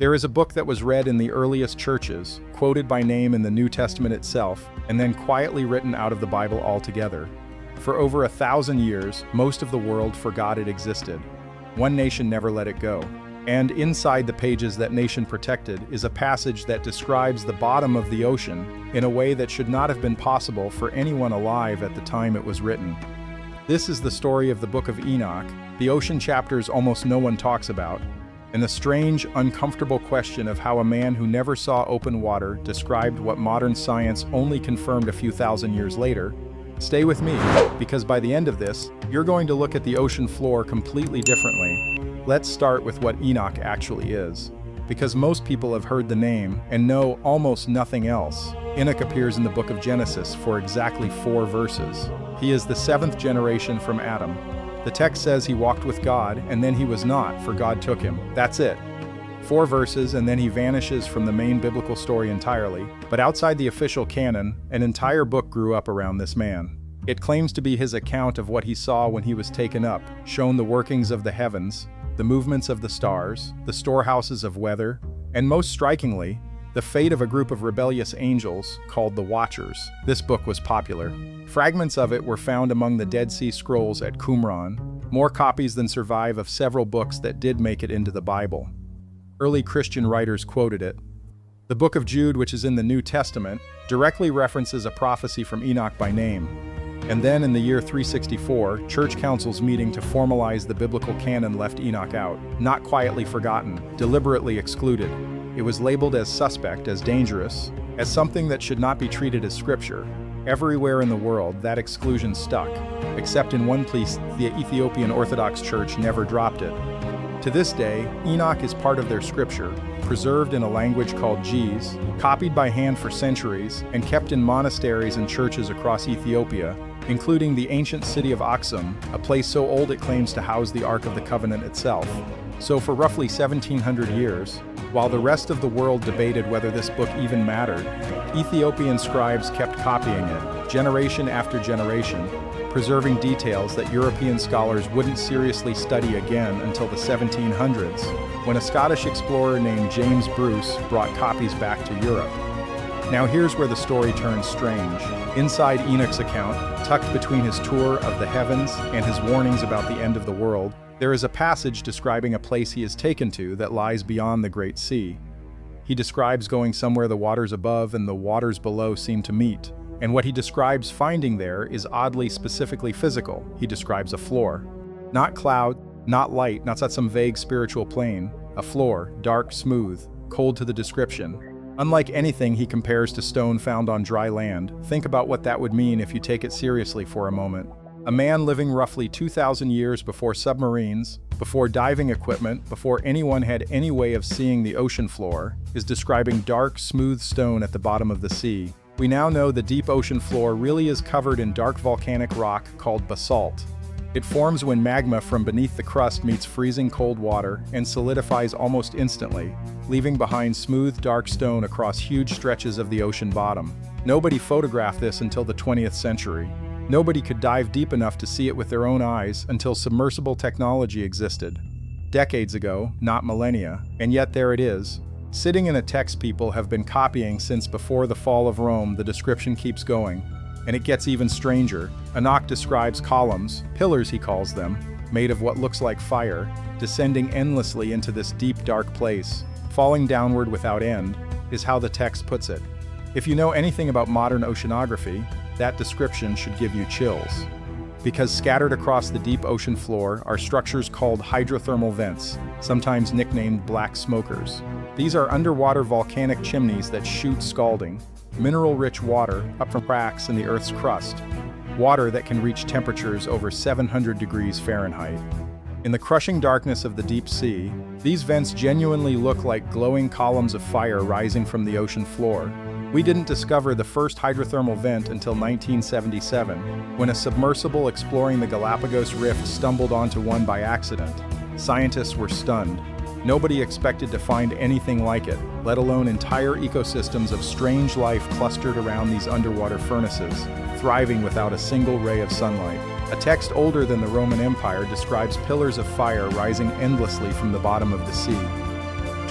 There is a book that was read in the earliest churches, quoted by name in the New Testament itself, and then quietly written out of the Bible altogether. For over 1,000 years, most of the world forgot it existed. One nation never let it go. And inside the pages that nation protected is a passage that describes the bottom of the ocean in a way that should not have been possible for anyone alive at the time it was written. This is the story of the Book of Enoch, the ocean chapters almost no one talks about, and the strange, uncomfortable question of how a man who never saw open water described what modern science only confirmed a few thousand years later. Stay with me, because by the end of this, you're going to look at the ocean floor completely differently. Let's start with what Enoch actually is, because most people have heard the name and know almost nothing else. Enoch appears in the book of Genesis for exactly 4 verses. He is the 7th generation from Adam. The text says he walked with God, and then he was not, for God took him. That's it. 4 verses, and then he vanishes from the main biblical story entirely. But outside the official canon, an entire book grew up around this man. It claims to be his account of what he saw when he was taken up, shown the workings of the heavens, the movements of the stars, the storehouses of weather, and most strikingly, the fate of a group of rebellious angels called the Watchers. This book was popular. Fragments of it were found among the Dead Sea Scrolls at Qumran, more copies than survive of several books that did make it into the Bible. Early Christian writers quoted it. The Book of Jude, which is in the New Testament, directly references a prophecy from Enoch by name. And then in the year 364, church councils meeting to formalize the biblical canon left Enoch out, not quietly forgotten, deliberately excluded. It was labeled as suspect, as dangerous, as something that should not be treated as scripture. Everywhere in the world, that exclusion stuck, except in one place, the Ethiopian Orthodox Church never dropped it. To this day, Enoch is part of their scripture, preserved in a language called Ge'ez, copied by hand for centuries, and kept in monasteries and churches across Ethiopia, including the ancient city of Aksum, a place so old it claims to house the Ark of the Covenant itself. So for roughly 1,700 years, while the rest of the world debated whether this book even mattered, Ethiopian scribes kept copying it, generation after generation, preserving details that European scholars wouldn't seriously study again until the 1700s, when a Scottish explorer named James Bruce brought copies back to Europe. Now here's where the story turns strange. Inside Enoch's account, tucked between his tour of the heavens and his warnings about the end of the world, there is a passage describing a place he is taken to that lies beyond the Great Sea. He describes going somewhere the waters above and the waters below seem to meet. And what he describes finding there is oddly specifically physical. He describes a floor. Not cloud, not light, not some vague spiritual plane. A floor, dark, smooth, cold to the description. Unlike anything he compares to stone found on dry land. Think about what that would mean if you take it seriously for a moment. A man living roughly 2,000 years before submarines, before diving equipment, before anyone had any way of seeing the ocean floor, is describing dark, smooth stone at the bottom of the sea. We now know the deep ocean floor really is covered in dark volcanic rock called basalt. It forms when magma from beneath the crust meets freezing cold water and solidifies almost instantly, leaving behind smooth, dark stone across huge stretches of the ocean bottom. Nobody photographed this until the 20th century. Nobody could dive deep enough to see it with their own eyes until submersible technology existed. Decades ago, not millennia, and yet there it is. Sitting in a text people have been copying since before the fall of Rome. The description keeps going, and it gets even stranger. Enoch describes columns, pillars he calls them, made of what looks like fire, descending endlessly into this deep dark place, falling downward without end, is how the text puts it. If you know anything about modern oceanography, that description should give you chills. Because scattered across the deep ocean floor are structures called hydrothermal vents, sometimes nicknamed black smokers. These are underwater volcanic chimneys that shoot scalding, mineral-rich water up from cracks in the Earth's crust, water that can reach temperatures over 700 degrees Fahrenheit. In the crushing darkness of the deep sea, these vents genuinely look like glowing columns of fire rising from the ocean floor. We didn't discover the first hydrothermal vent until 1977, when a submersible exploring the Galapagos Rift stumbled onto one by accident. Scientists were stunned. Nobody expected to find anything like it, let alone entire ecosystems of strange life clustered around these underwater furnaces, thriving without a single ray of sunlight. A text older than the Roman Empire describes pillars of fire rising endlessly from the bottom of the sea.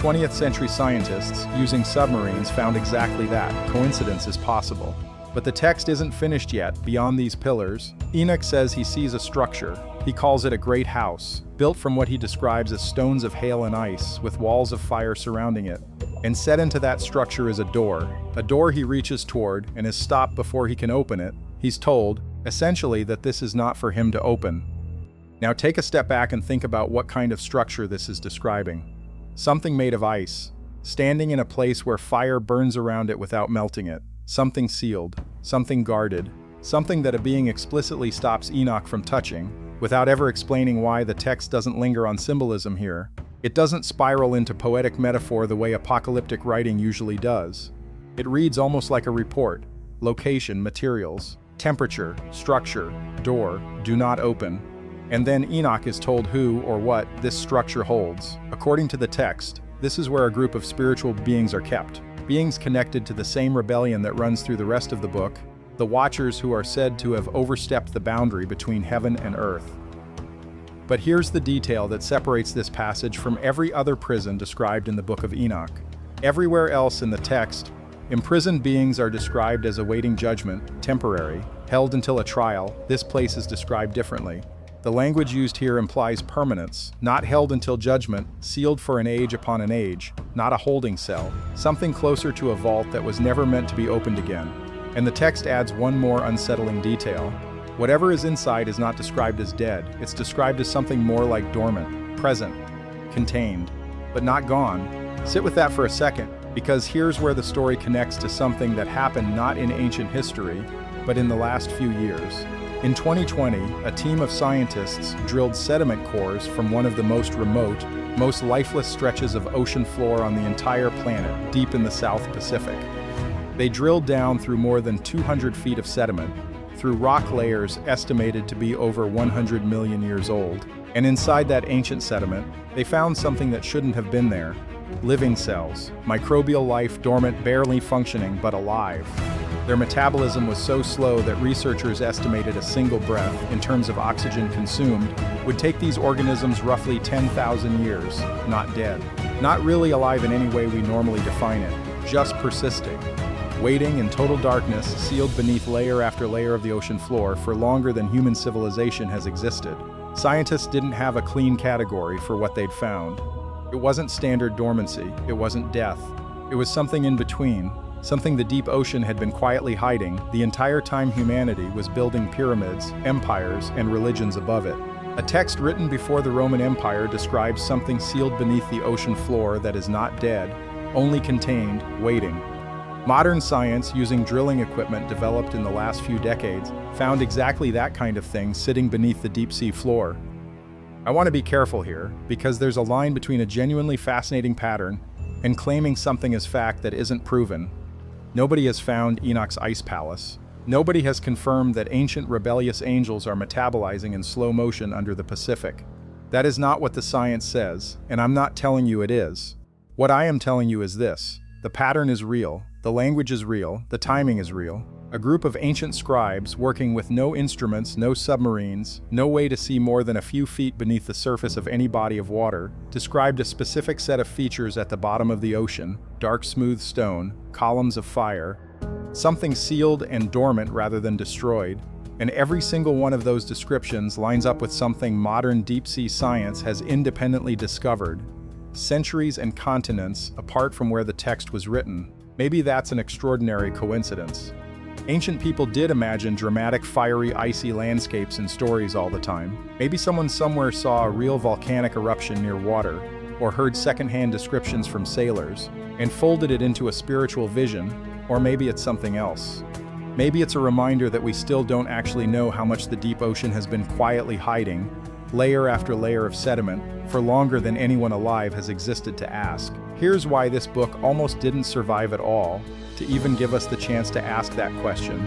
20th century scientists, using submarines, found exactly that. Coincidence is possible. But the text isn't finished yet. Beyond these pillars, Enoch says he sees a structure. He calls it a great house, built from what he describes as stones of hail and ice, with walls of fire surrounding it. And set into that structure is a door he reaches toward and is stopped before he can open it. He's told, essentially, that this is not for him to open. Now take a step back and think about what kind of structure this is describing. Something made of ice, standing in a place where fire burns around it without melting it. Something sealed, something guarded, something that a being explicitly stops Enoch from touching, without ever explaining why. The text doesn't linger on symbolism here. It doesn't spiral into poetic metaphor the way apocalyptic writing usually does. It reads almost like a report: location, materials, temperature, structure, door, do not open. And then Enoch is told who or what this structure holds. According to the text, this is where a group of spiritual beings are kept. Beings connected to the same rebellion that runs through the rest of the book, the Watchers, who are said to have overstepped the boundary between heaven and earth. But here's the detail that separates this passage from every other prison described in the Book of Enoch. Everywhere else in the text, imprisoned beings are described as awaiting judgment, temporary, held until a trial. This place is described differently. The language used here implies permanence, not held until judgment, sealed for an age upon an age, not a holding cell, something closer to a vault that was never meant to be opened again. And the text adds one more unsettling detail. Whatever is inside is not described as dead, it's described as something more like dormant, present, contained, but not gone. Sit with that for a second, because here's where the story connects to something that happened not in ancient history, but in the last few years. In 2020, a team of scientists drilled sediment cores from one of the most remote, most lifeless stretches of ocean floor on the entire planet, deep in the South Pacific. They drilled down through more than 200 feet of sediment, through rock layers estimated to be over 100 million years old. And inside that ancient sediment, they found something that shouldn't have been there: living cells, microbial life, dormant, barely functioning, but alive. Their metabolism was so slow that researchers estimated a single breath, in terms of oxygen consumed, would take these organisms roughly 10,000 years. Not dead. Not really alive in any way we normally define it, just persisting. Waiting in total darkness, sealed beneath layer after layer of the ocean floor for longer than human civilization has existed. Scientists didn't have a clean category for what they'd found. It wasn't standard dormancy, it wasn't death. It was something in between. Something the deep ocean had been quietly hiding the entire time humanity was building pyramids, empires, and religions above it. A text written before the Roman Empire describes something sealed beneath the ocean floor that is not dead, only contained, waiting. Modern science, using drilling equipment developed in the last few decades, found exactly that kind of thing sitting beneath the deep-sea floor. I want to be careful here, because there's a line between a genuinely fascinating pattern and claiming something as fact that isn't proven. Nobody has found Enoch's ice palace. Nobody has confirmed that ancient rebellious angels are metabolizing in slow motion under the Pacific. That is not what the science says, and I'm not telling you it is. What I am telling you is this: the pattern is real, the language is real, the timing is real. A group of ancient scribes, working with no instruments, no submarines, no way to see more than a few feet beneath the surface of any body of water, described a specific set of features at the bottom of the ocean: dark smooth stone, columns of fire, something sealed and dormant rather than destroyed. And every single one of those descriptions lines up with something modern deep-sea science has independently discovered, centuries and continents apart from where the text was written. Maybe that's an extraordinary coincidence. Ancient people did imagine dramatic, fiery, icy landscapes in stories all the time. Maybe someone somewhere saw a real volcanic eruption near water, or heard secondhand descriptions from sailors, and folded it into a spiritual vision. Or maybe it's something else. Maybe it's a reminder that we still don't actually know how much the deep ocean has been quietly hiding, layer after layer of sediment, for longer than anyone alive has existed to ask. Here's why this book almost didn't survive at all, to even give us the chance to ask that question.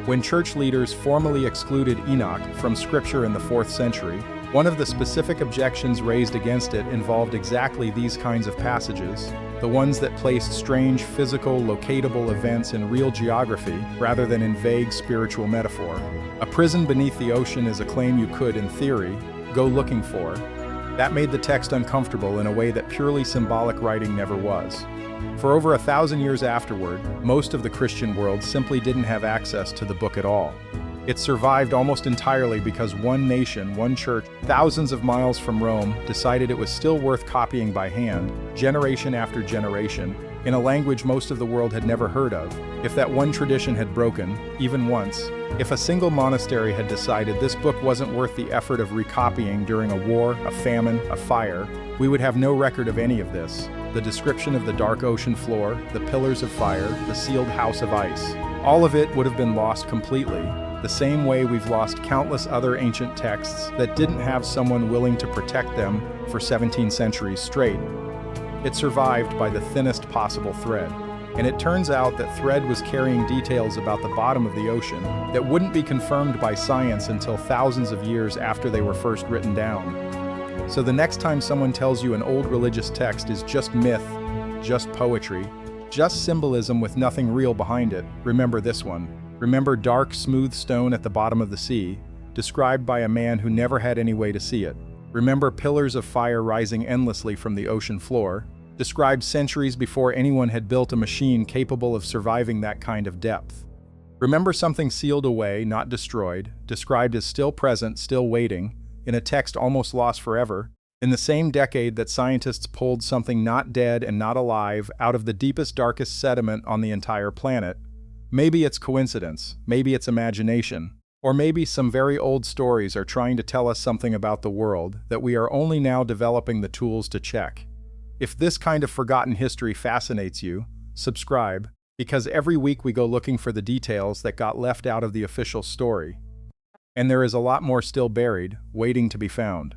When church leaders formally excluded Enoch from Scripture in the 4th century, one of the specific objections raised against it involved exactly these kinds of passages, the ones that placed strange, physical, locatable events in real geography rather than in vague spiritual metaphor. A prison beneath the ocean is a claim you could, in theory, go looking for. That made the text uncomfortable in a way that purely symbolic writing never was. For over 1,000 years afterward, most of the Christian world simply didn't have access to the book at all. It survived almost entirely because one nation, one church, thousands of miles from Rome, decided it was still worth copying by hand, generation after generation, in a language most of the world had never heard of. If that one tradition had broken, even once, if a single monastery had decided this book wasn't worth the effort of recopying during a war, a famine, a fire, we would have no record of any of this. The description of the dark ocean floor, the pillars of fire, the sealed house of ice. All of it would have been lost completely, the same way we've lost countless other ancient texts that didn't have someone willing to protect them for 17 centuries straight. It survived by the thinnest possible thread. And it turns out that thread was carrying details about the bottom of the ocean that wouldn't be confirmed by science until thousands of years after they were first written down. So the next time someone tells you an old religious text is just myth, just poetry, just symbolism with nothing real behind it, remember this one. Remember dark, smooth stone at the bottom of the sea, described by a man who never had any way to see it. Remember pillars of fire rising endlessly from the ocean floor, described centuries before anyone had built a machine capable of surviving that kind of depth. Remember something sealed away, not destroyed, described as still present, still waiting, in a text almost lost forever, in the same decade that scientists pulled something not dead and not alive out of the deepest, darkest sediment on the entire planet. Maybe it's coincidence, maybe it's imagination, or maybe some very old stories are trying to tell us something about the world that we are only now developing the tools to check. If this kind of forgotten history fascinates you, subscribe, because every week we go looking for the details that got left out of the official story. And there is a lot more still buried, waiting to be found.